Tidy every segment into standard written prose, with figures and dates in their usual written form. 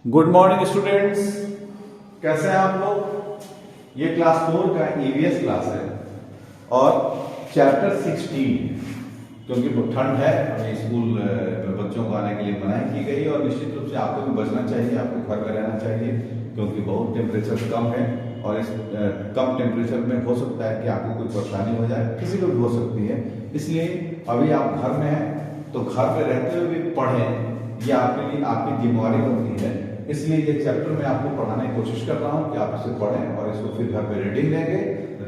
Good morning students, कैसे हैं आप लोग। ये क्लास 4 का ईवीएस क्लास है और चैप्टर 16, क्योंकि ठंड है अभी स्कूल बच्चों को आने के लिए मनाही की गई और निश्चित रूप से आपको भी बचना चाहिए, आपको घर में रहना चाहिए क्योंकि बहुत टेम्परेचर कम है और इस कम टेम्परेचर में हो सकता है कि आपको कोई परेशानी हो जाए, किसी को भी हो सकती है। इसलिए अभी आप घर में हैं तो घर में रहते हुए भी पढ़ें, ये आपके लिए आपकी जिम्मेवारी बनती है। इसलिए ये चैप्टर मैं आपको पढ़ाने की कोशिश कर रहा हूँ कि आप इसे पढ़ें और इसको फिर घर पे रीडिंग देंगे।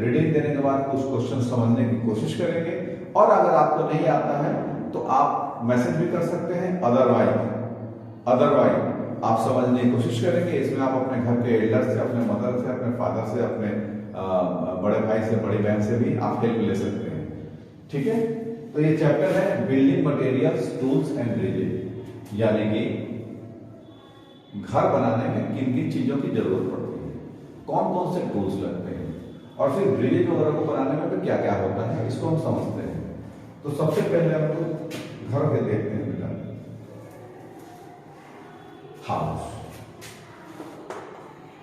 रीडिंग देने के बाद कुछ क्वेश्चन समझने की कोशिश करेंगे और अगर आपको नहीं आता है तो आप मैसेज भी कर सकते हैं, अदरवाइज आप समझने की कोशिश करेंगे। इसमें आप अपने घर के एल्डर से, अपने मदर से, अपने फादर से, अपने बड़े भाई से, बड़ी बहन से भी आप हेल्प ले सकते हैं। ठीक है, तो ये चैप्टर है building materials, tools and bridges, यानी कि घर बनाने में किन किन चीजों की जरूरत पड़ती है, कौन कौन से टूल्स लगते हैं और फिर ब्रिजेज वगैरह को बनाने में भी क्या क्या होता है, इसको हम समझते हैं। तो सबसे पहले हम लोग घर के देखते हैं बेटा, हाउस।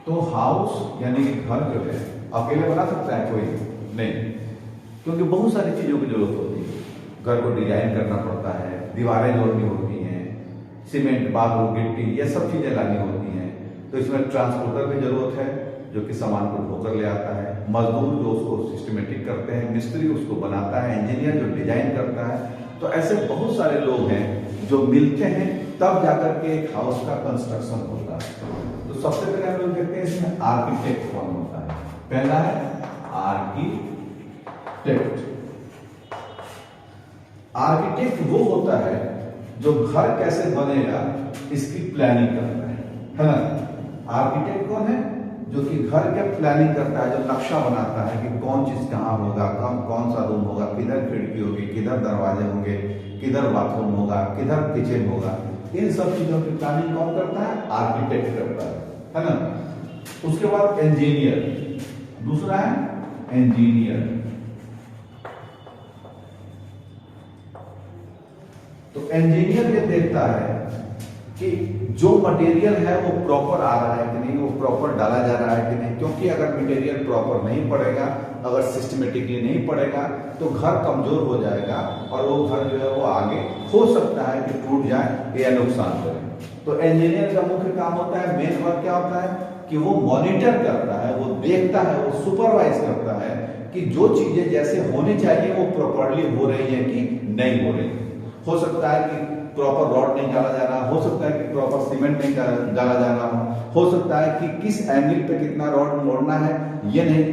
तो हाउस यानी कि घर जो है अकेले बना सकता है कोई नहीं, क्योंकि बहुत सारी चीजों की जरूरत होती है। घर को डिजाइन करना पड़ता है, दीवारें जोड़नी होती हैं, सीमेंट, बालू, गिट्टी, ये सब चीजें लानी होती हैं। तो इसमें ट्रांसपोर्टर की जरूरत है जो कि सामान को ढोकर ले आता है, मजदूर जो उसको सिस्टमेटिक करते हैं, मिस्त्री उसको बनाता है, इंजीनियर जो डिजाइन करता है। तो ऐसे बहुत सारे लोग हैं जो मिलते हैं तब जाकर के एक हाउस का कंस्ट्रक्शन होता है। तो सबसे पहले हम लोग देखते हैं इसमें आर्किटेक्ट कौन होता है। पहला है आर्किटेक्ट। आर्किटेक्ट वो होता है जो घर कैसे बनेगा इसकी प्लानिंग करता है ना। आर्किटेक्ट कौन है? जो कि घर के प्लानिंग करता है, जो नक्शा बनाता है कि कौन चीज कहाँ होगा, कौन सा रूम होगा, किधर खिड़की होगी, किधर दरवाजे होंगे, किधर बाथरूम होगा, किधर किचन होगा। इन सब चीजों की प्लानिंग कौन करता है? आर्किटेक्ट करता है ना। उसके बाद इंजीनियर, दूसरा है इंजीनियर। तो इंजीनियर ये देखता है कि जो मटेरियल है वो प्रॉपर आ रहा है कि नहीं, वो प्रॉपर डाला जा रहा है कि नहीं, क्योंकि अगर मटेरियल प्रॉपर नहीं पड़ेगा, अगर सिस्टमेटिकली नहीं पड़ेगा तो घर कमजोर हो जाएगा और वो घर जो है वो आगे हो सकता है कि टूट जाए या नुकसान करे। तो इंजीनियर का मुख्य काम होता है, मेन वर्क क्या होता है कि वो मॉनिटर करता है, वो देखता है, वो सुपरवाइज करता है कि जो चीजें जैसे होनी चाहिए वो प्रॉपरली हो रही है कि नहीं हो रही। हो सकता है कि प्रॉपर रॉड नहीं डाला जा रहा, हो सकता है कि प्रॉपर सीमेंट नहीं डाला जा रहा हो सकता है कि किस एंगल पे कितना रॉड मोड़ना है ये नहीं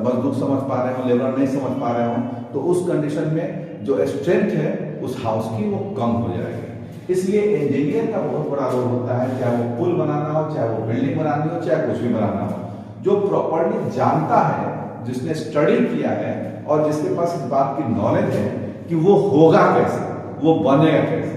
मजदूर समझ पा रहे हो, लेबर नहीं समझ पा रहे हो। तो उस कंडीशन में जो स्ट्रेंथ है उस हाउस की वो कम हो जाएगी। इसलिए इंजीनियर का बहुत बड़ा रोल होता है, चाहे वो पुल बनाना हो, चाहे वो बिल्डिंग बनानी हो, चाहे कुछ भी बनाना हो। जो प्रॉपरली जानता है, जिसने स्टडी किया है और जिसके पास इस बात की नॉलेज है कि वो होगा कैसे, वो बनेगा कैसे।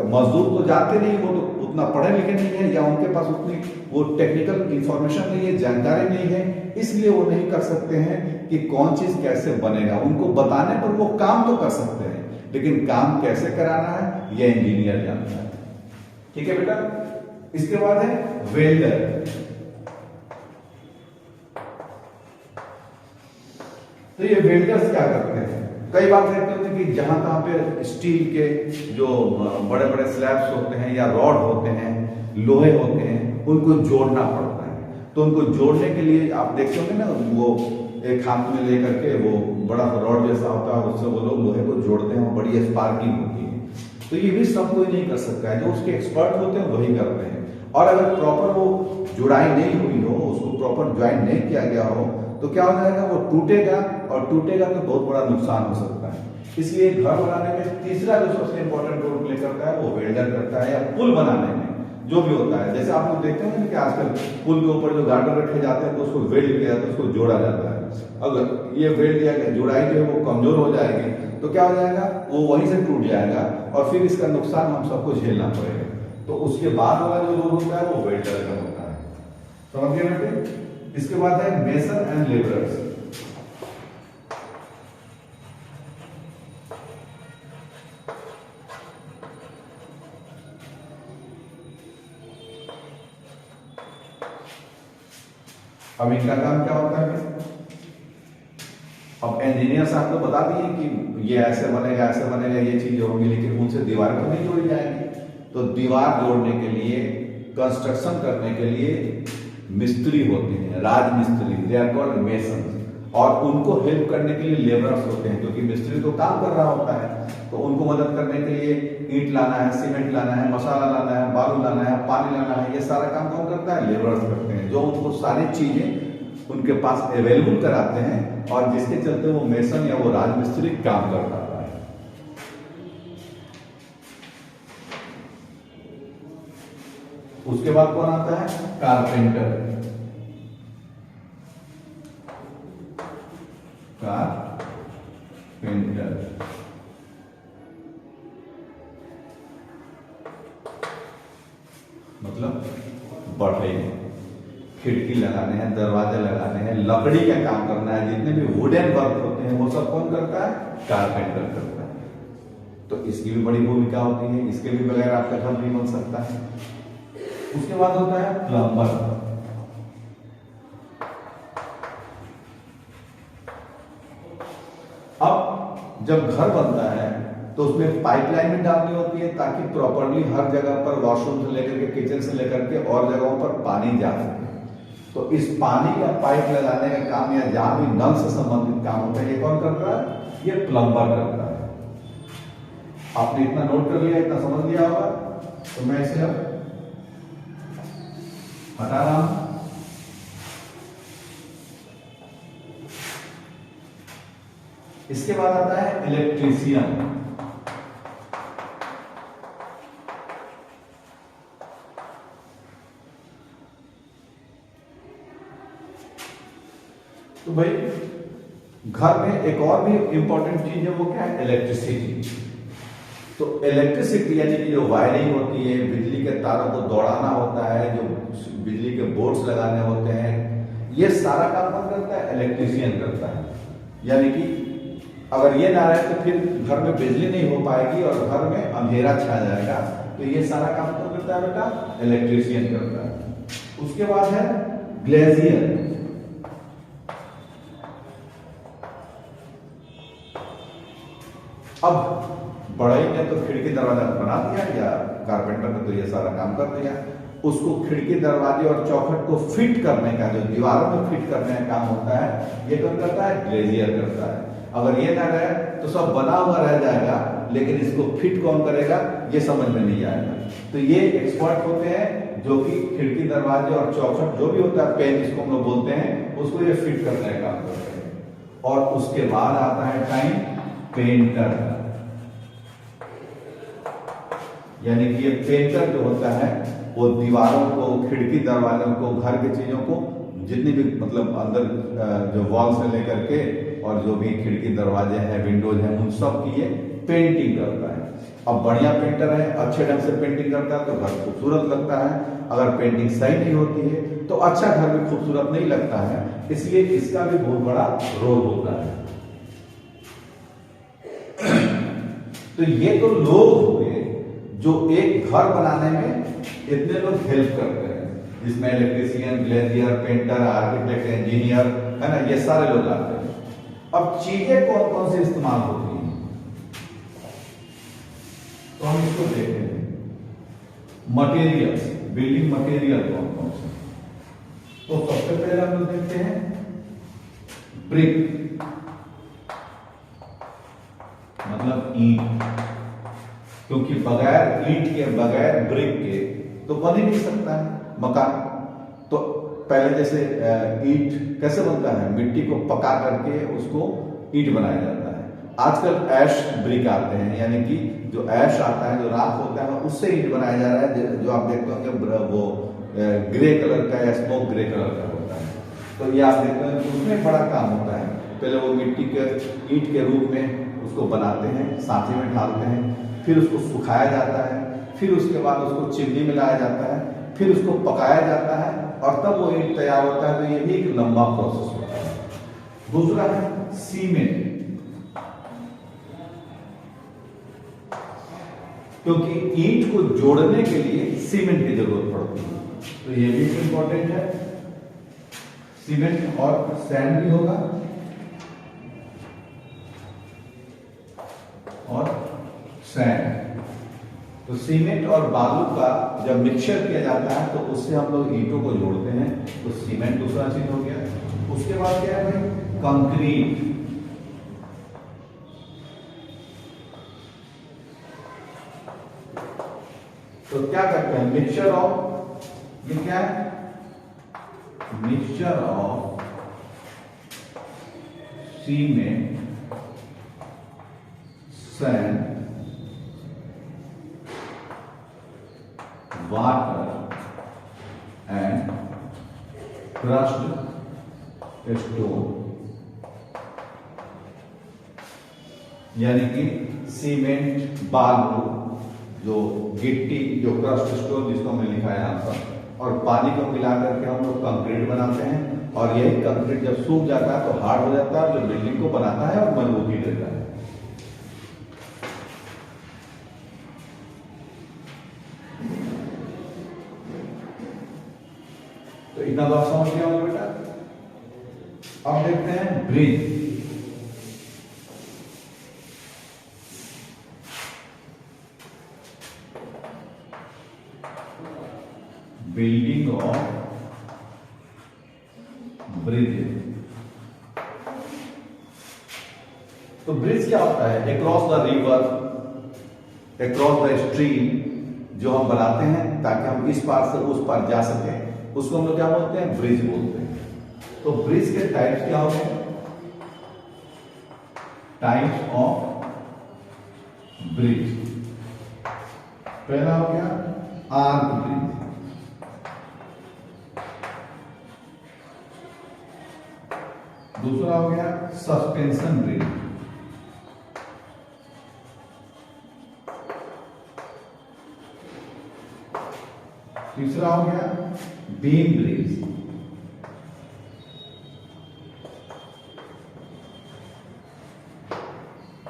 मजदूर तो जानते नहीं, वो तो उतना पढ़े लिखे नहीं है या उनके पास उतनी वो टेक्निकल इंफॉर्मेशन नहीं है, जानकारी नहीं है, इसलिए वो नहीं कर सकते हैं कि कौन चीज कैसे बनेगा। उनको बताने पर वो काम तो कर सकते हैं, लेकिन काम कैसे कराना है ये इंजीनियर जानता है। ठीक है बेटा। इसके बाद है वेल्डर। तो ये वेल्डर्स क्या करते हैं? कई बार देखते होते हैं कि जहां तहां पे स्टील के जो बड़े बड़े स्लैब्स होते हैं या रॉड होते हैं, लोहे होते हैं, उनको जोड़ना पड़ता है। तो उनको जोड़ने के लिए आप देखते होंगे ना, वो एक हाथ में लेकर के वो बड़ा रॉड जैसा होता है, उससे वो लोग लोहे को जोड़ते हैं, बड़ी स्पार्किंग होती है। तो ये भी सब कोई नहीं कर सकता है, जो उसके एक्सपर्ट होते हैं वही करते हैं। और अगर प्रॉपर वो जुड़ाई नहीं हुई हो, उसको प्रॉपर ज्वाइन नहीं किया गया हो तो क्या हो जाएगा, वो टूटेगा और टूटेगा तो बहुत बड़ा नुकसान हो सकता है। इसलिए घर बनाने में तीसरा जो सबसे इंपॉर्टेंट रोल प्ले करता है वो वेल्डर करता है, या पुल बनाने में जो भी होता है। जैसे आप लोग देखते हैं कि आजकल पुल के ऊपर जो गार्डर रखे जाते हैं तो उसको वेल्ड किया जाता है, उसको जोड़ा जाता है। अगर ये वेल्ड या जुड़ाई जो है वो कमजोर हो जाएगी तो क्या हो जाएगा, वो वहीं से टूट जाएगा और फिर इसका नुकसान हम सबको झेलना पड़ेगा। तो उसके बाद वाला जो रोल होता है वो वेल्डर का होता है। समझ गए बेटे। इसके बाद है मेसन एंड लेबरर्स। अब इनका काम क्या होता है? अब इंजीनियर साहब तो बता दिए कि ये ऐसे बनेगा, ये चीजें होंगी, लेकिन उनसे दीवार तो नहीं जोड़ी जाएगी। तो दीवार जोड़ने के लिए, कंस्ट्रक्शन करने के लिए मिस्त्री होते हैं, राजमिस्त्री, दे आर कॉल्ड मेसन, और उनको हेल्प करने के लिए लेबरर्स होते हैं, क्योंकि मिस्त्री तो काम कर रहा होता है। तो उनको मदद करने के लिए ईंट लाना है, सीमेंट लाना है, मसाला लाना है, बालू लाना है, पानी लाना है, ये सारा काम कौन करता है? लेबरर्स करते हैं, जो उनको सारी चीजें उनके पास अवेलेबल कराते हैं, और जिसके चलते वो मेसन या वो राजमिस्त्री काम कर पाता है। उसके बाद कौन आता है? कारपेंटर। मतलब बढ़ई, खिड़की लगाने हैं, दरवाजे लगाने हैं, लकड़ी का काम करना है, जितने भी वुडन वर्क होते हैं वो सब कौन करता है? कारपेंटर करता है। तो इसकी भी बड़ी भूमिका होती है, इसके भी बगैर आपका घर नहीं बन सकता है। उसके बाद होता है प्लम्बर। अब जब घर बनता है तो उसमें पाइपलाइन भी डालनी होती है, ताकि प्रॉपर्ली हर जगह पर, वॉशरूम से लेकर के, किचन से लेकर के और जगहों पर पानी जा सके। तो इस पानी का पाइप लगाने का काम, या जहां भी नल से संबंधित काम होता है, ये कौन करता है? ये प्लम्बर करता है। आपने इतना नोट कर लिया, इतना समझ लिया होगा, तो मैं इसे अब हटा रहा हूं। इसके बाद आता है इलेक्ट्रीशियन। तो भाई घर में एक और भी इंपॉर्टेंट चीज है, वो क्या है? इलेक्ट्रिसिटी। तो इलेक्ट्रिसिटी यानी कि जो वायरिंग होती है, बिजली के तारों को दौड़ाना होता है, जो बिजली के बोर्ड्स लगाने होते हैं, ये सारा काम कौन करता है? इलेक्ट्रीशियन करता है। यानी कि अगर ये ना रहे तो फिर घर में बिजली नहीं हो पाएगी और घर में अंधेरा छा जाएगा। तो ये सारा काम कौन करता है बेटा? इलेक्ट्रीशियन करता है। उसके बाद है ग्लेजियर। अब बढ़ई ने तो खिड़की दरवाजा बना दिया, या कारपेंटर ने तो ये सारा काम कर दिया। उसको खिड़की दरवाजे और चौखट को फिट करने का, जो दीवारों में फिट करने का काम होता है, ये कौन करता है? ग्लेजियर करता है। अगर ये ना रहे तो सब बना हुआ रह जाएगा, लेकिन इसको फिट कौन करेगा ये समझ में नहीं आएगा। तो ये एक्सपर्ट होते हैं जो कि खिड़की दरवाजे और चौखट जो भी होता है, पेन जिसको हम लोग बोलते हैं, उसको ये फिट करने का काम करते हैं। और उसके बाद आता है टाइम पेंटर। यानी कि ये पेंटर जो होता है वो दीवारों को, खिड़की दरवाजों को, घर की चीजों को, जितनी भी मतलब अंदर जो वॉल से लेकर के और जो भी खिड़की दरवाजे हैं, विंडोज हैं, उन सब की ये पेंटिंग करता है। अब बढ़िया पेंटर है, अच्छे ढंग से पेंटिंग करता है तो घर खूबसूरत लगता है। अगर पेंटिंग सही नहीं होती है तो अच्छा घर भी खूबसूरत नहीं लगता है। इसलिए इसका भी बहुत बड़ा रोल होता है। तो ये तो लोग हुए जो एक घर बनाने में इतने लोग हेल्प करते हैं, जिसमें electrician, glazier, painter, architect, engineer, है ना, ये सारे लोग आते हैं। अब चीजें कौन कौन सी इस्तेमाल होती हैं तो हम इसको देखते हैं। मटेरियल्स, बिल्डिंग मटेरियल कौन कौन से? तो सबसे पहले हम लोग देखते हैं ब्रिक, मतलब ईंट, क्योंकि बगैर ईंट के, बगैर ब्रिक के तो बन ही नहीं सकता है मकान। तो पहले जैसे ईंट कैसे बनता है? मिट्टी को पका करके उसको ईंट बनाया जाता है। आजकल ऐश ब्रिक आते हैं, यानी कि जो ऐश आता है, जो राख होता है, उससे ईंट बनाया जा रहा है, जो आप देखते होंगे वो ग्रे कलर का या स्मोक ग्रे कलर का होता है। तो ये आप देखते हैं उसमें बड़ा काम होता है। पहले वो मिट्टी के ईंट के रूप में उसको बनाते हैं, सांचे में ढालते हैं, फिर उसको सुखाया जाता है, फिर उसके बाद उसको चिमनी में लाया जाता है, फिर उसको पकाया जाता है और तब वो ईंट तैयार होता है। तो ये भी एक लंबा प्रोसेस होता है। दूसरा है सीमेंट, क्योंकि ईंट को जोड़ने के लिए सीमेंट की जरूरत पड़ती है, तो ये भी इंपॉर्टेंट है। सीमेंट और सैंड भी होगा और सैंड। तो सीमेंट और बालू का जब मिक्सचर किया जाता है तो उससे हम लोग ईंटों को जोड़ते हैं, तो सीमेंट दूसरा चीज हो गया। उसके बाद क्या है भाई, कंक्रीट। तो क्या करते हैं, मिक्सचर ऑफ, ये क्या है, mixture of cement, sand, water and crushed stone. यानी कि सीमेंट, बालू, जो गिट्टी, जो क्रस्ट स्टोन जिसको हमने लिखा है यहां पर, और पानी को मिला करके हम लोग कंक्रीट बनाते हैं। और यही कंक्रीट जब सूख जाता है तो हार्ड हो जाता है, जो बिल्डिंग को बनाता है और मजबूती देता है। तो इतना तो आप समझ गए होंगे बेटा। अब देखते हैं ब्रिज। Building of bridge. तो ब्रिज क्या होता है, across the river, across the stream, जो हम बनाते हैं ताकि हम इस पार से उस पार जा सकें, उसको हम लोग क्या बोलते हैं, ब्रिज बोलते हैं। तो ब्रिज के टाइप्स क्या होंगे, टाइप्स ऑफ ब्रिज। पहला हो गया आर्क ब्रिज, दूसरा हो गया सस्पेंशन ब्रिज, तीसरा हो गया बीम ब्रिज,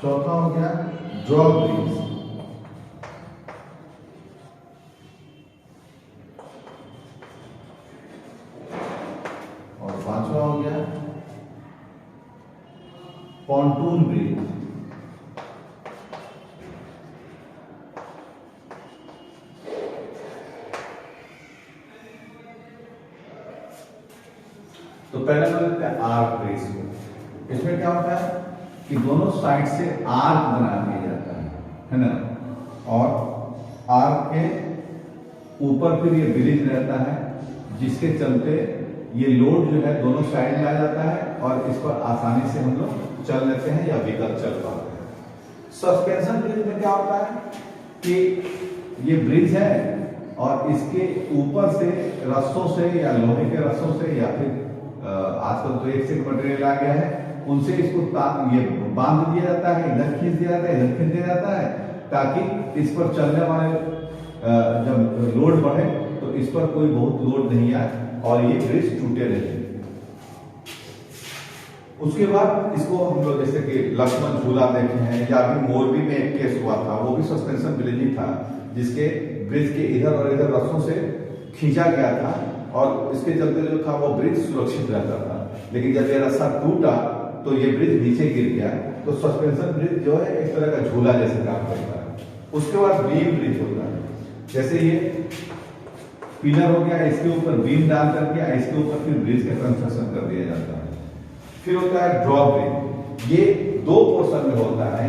चौथा हो गया ड्रॉप ब्रिज, और पांचवा हो गया पॉन्टून ब्रिज। तो पहले हम लेते हैं आर्क ब्रिज को। इसमें क्या होता है कि दोनों साइड से आर्क बना दिया जाता है ना, और आर्क के ऊपर फिर ये ब्रिज रहता है, जिसके चलते ये लोड जो है दोनों साइड में आ जाता है और इस पर आसानी से हम लोग चल लेते हैं या व्हीकल चल पाते हैं। सस्पेंशन ब्रिज में क्या होता है कि ये ब्रिज है और इसके ऊपर से रस्सों से या लोहे के रस्सों से या फिर आजकल तो एक से मटेरियल आ गया है, उनसे इसको ये बांध दिया जाता है, इधर खींच दिया जाता है, इधर खींच दिया जाता है, ताकि इस पर चलने वाले जब लोड बढ़े तो इस पर कोई बहुत लोड नहीं आए और ये ब्रिज टूटे रहे। उसके बाद इसको हम लोग जैसे कि लक्ष्मण झूला देखे हैं, या अभी मोरबी में एक केस हुआ था, वो भी सस्पेंशन ब्रिज ही था, जिसके ब्रिज के इधर और इधर रस्सों से खींचा गया था और इसके चलते जो था वो ब्रिज सुरक्षित रहता था। लेकिन जब ये रस्सा टूटा तो ये ब्रिज नीचे गिर गया। तो सस्पेंशन ब्रिज जो है एक तरह का झूला जैसे काम करता है। उसके बाद बीम ब्रिज होता है, जैसे ये पिलर हो गया, इसके ऊपर बीम डाल करके इसके ऊपर फिर ब्रिज का कंस्ट्रक्शन कर दिया जाता है। फिर होता है ड्रॉप ब्रिज, ये दो पोर्शन में होता है,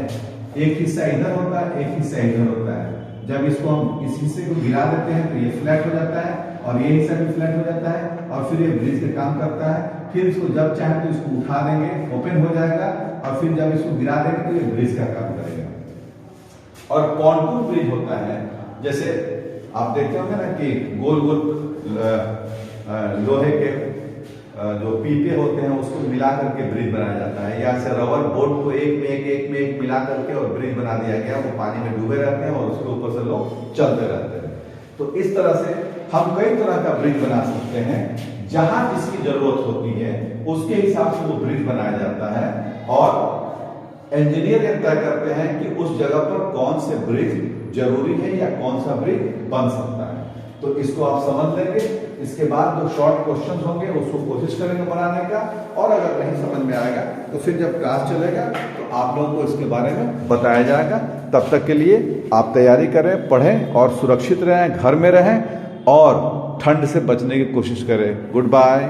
एक हिस्सा इधर होता है, एक हिस्सा इधर होता है। जब इसको हम इस हिस्से को गिरा देते हैं तो ये फ्लैट हो जाता है और ये हिस्सा भी फ्लैट हो जाता है और फिर ये ब्रिज का काम करता है। फिर इसको जब चाहे तो इसको उठा देंगे, ओपन हो जाएगा, और फिर जब इसको गिरा देंगे तो ये ब्रिज का काम करेगा। और पॉन्टून ब्रिज होता है, जैसे आप देखते होंगे ना कि गोल गोल लोहे के जो पीपे होते हैं उसको मिला करके ब्रिज बनाया जाता है, या से रबर बोर्ड को एक में एक मिला करके और ब्रिज बना दिया गया, वो पानी में डूबे रहते हैं और उसके ऊपर से लोग चलते रहते हैं। तो इस तरह से हम कई तरह का ब्रिज बना सकते हैं, जहां जिसकी जरूरत होती है उसके हिसाब से वो ब्रिज बनाया जाता है, और इंजीनियर ये तय करते हैं कि उस जगह पर कौन से ब्रिज जरूरी है या कौन सा ब्रिज बन सकता है। तो इसको आप समझ लेंगे। इसके बाद जो शॉर्ट क्वेश्चंस होंगे उसको कोशिश करेंगे बनाने का, और अगर नहीं समझ में आएगा तो फिर जब क्लास चलेगा तो आप लोगों को इसके बारे में बताया जाएगा। तब तक के लिए आप तैयारी करें, पढ़ें और सुरक्षित रहें, घर में रहें और ठंड से बचने की कोशिश करें। Good bye.